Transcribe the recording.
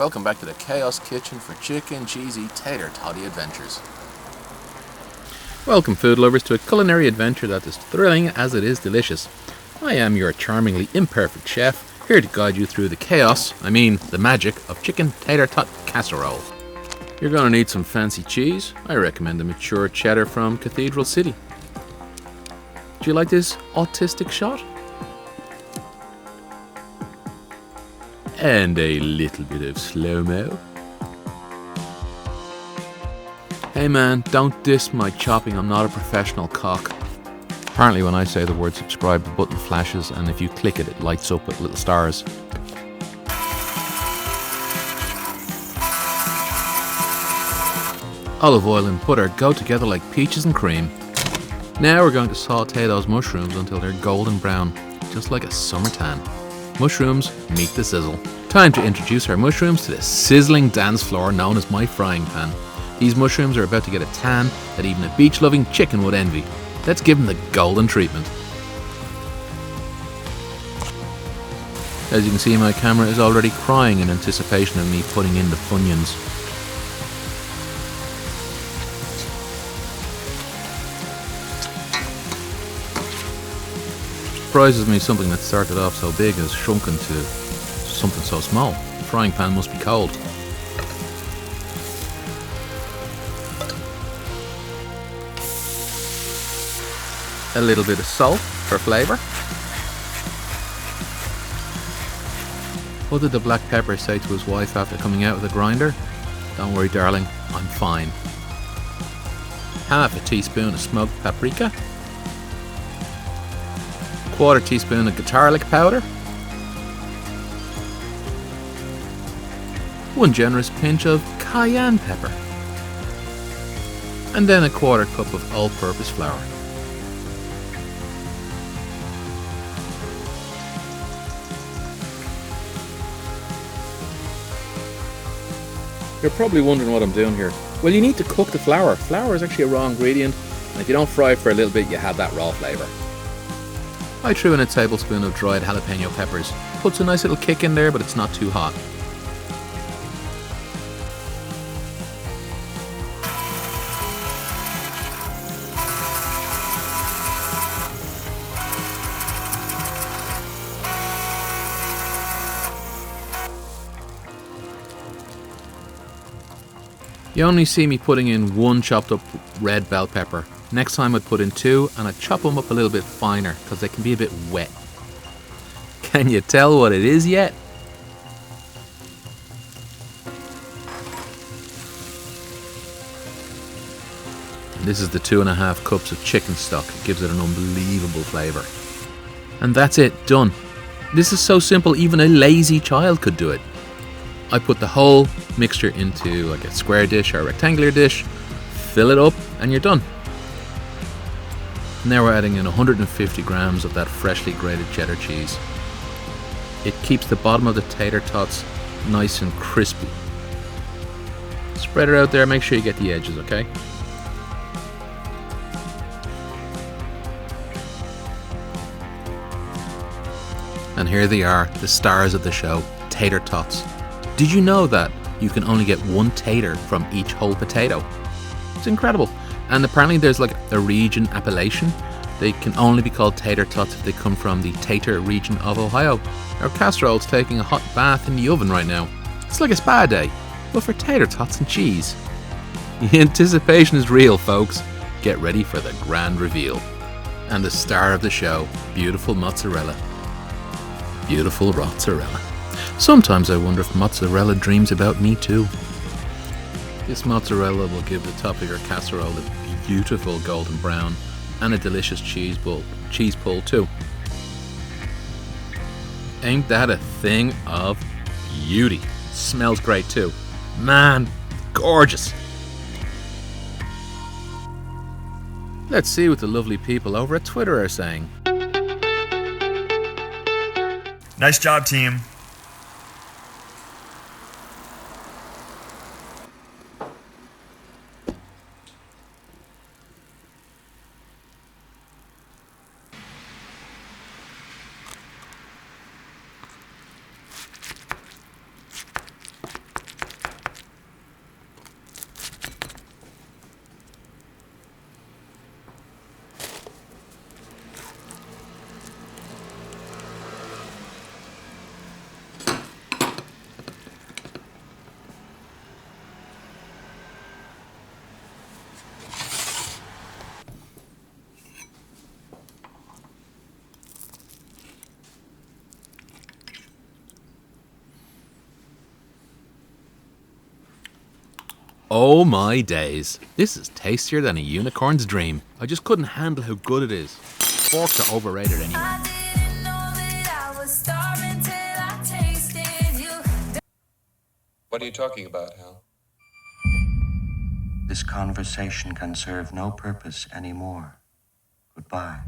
Welcome back to the Chaos Kitchen for chicken, cheesy, tater toddy adventures. Welcome food lovers to a culinary adventure that is thrilling as it is delicious. I am your charmingly imperfect chef, here to guide you through the chaos, the magic, of chicken Tater Tot Casserole. You're going to need some fancy cheese. I recommend a mature cheddar from Cathedral City. Do you like this autistic shot? And a little bit of slow-mo. Hey man, don't diss my chopping, I'm not a professional cock. Apparently when I say the word subscribe, the button flashes, and if you click it, it lights up with little stars. Olive oil and butter go together like peaches and cream. Now we're going to saute those mushrooms until they're golden brown, just like a summer tan. Mushrooms meet the sizzle. Time to introduce our mushrooms to the sizzling dance floor known as my frying pan. These mushrooms are about to get a tan that even a beach-loving chicken would envy. Let's give them the golden treatment. As you can see, my camera is already crying in anticipation of me putting in the funyuns. Surprises me something that started off so big has shrunken to something so small. The frying pan must be cold. A little bit of salt for flavour. What did the black pepper say to his wife after coming out with a grinder? Don't worry darling, I'm fine. Half a teaspoon of smoked paprika. Quarter teaspoon of garlic powder. One generous pinch of cayenne pepper. And then a quarter cup of all-purpose flour. You're probably wondering what I'm doing here. Well, you need to cook the flour. Flour is actually a raw ingredient, and if you don't fry it for a little bit, you have that raw flavour. I threw in a tablespoon of dried jalapeno peppers. Puts a nice little kick in there, but it's not too hot. You only see me putting in one chopped up red bell pepper. Next time I'd put in two, and I'd chop them up a little bit finer because they can be a bit wet. Can you tell what it is yet? And this is the 2.5 cups of chicken stock. It gives it an unbelievable flavour. And that's it, done. This is so simple, even a lazy child could do it. I put the whole mixture into like a square dish or a rectangular dish, fill it up, and you're done. Now we're adding in 150 grams of that freshly grated cheddar cheese. It keeps the bottom of the tater tots nice and crispy. Spread it out there, make sure you get the edges, okay? And here they are, the stars of the show, tater tots. Did you know that you can only get one tater from each whole potato? It's incredible. And apparently there's like a region appellation. They can only be called tater tots if they come from the Tater region of Ohio. Our casserole's taking a hot bath in the oven right now. It's like a spa day, but for tater tots and cheese. The anticipation is real, folks. Get ready for the grand reveal. And the star of the show, beautiful mozzarella. Beautiful mozzarella. Sometimes I wonder if mozzarella dreams about me too. This mozzarella will give the top of your casserole a beautiful golden brown and a delicious cheese pull too. Ain't that a thing of beauty? Smells great too. Man, gorgeous. Let's see what the lovely people over at Twitter are saying. Nice job, team. Oh my days. This is tastier than a unicorn's dream. I just couldn't handle how good it is. Forks are overrated anyway. What are you talking about, Hal? This conversation can serve no purpose anymore. Goodbye.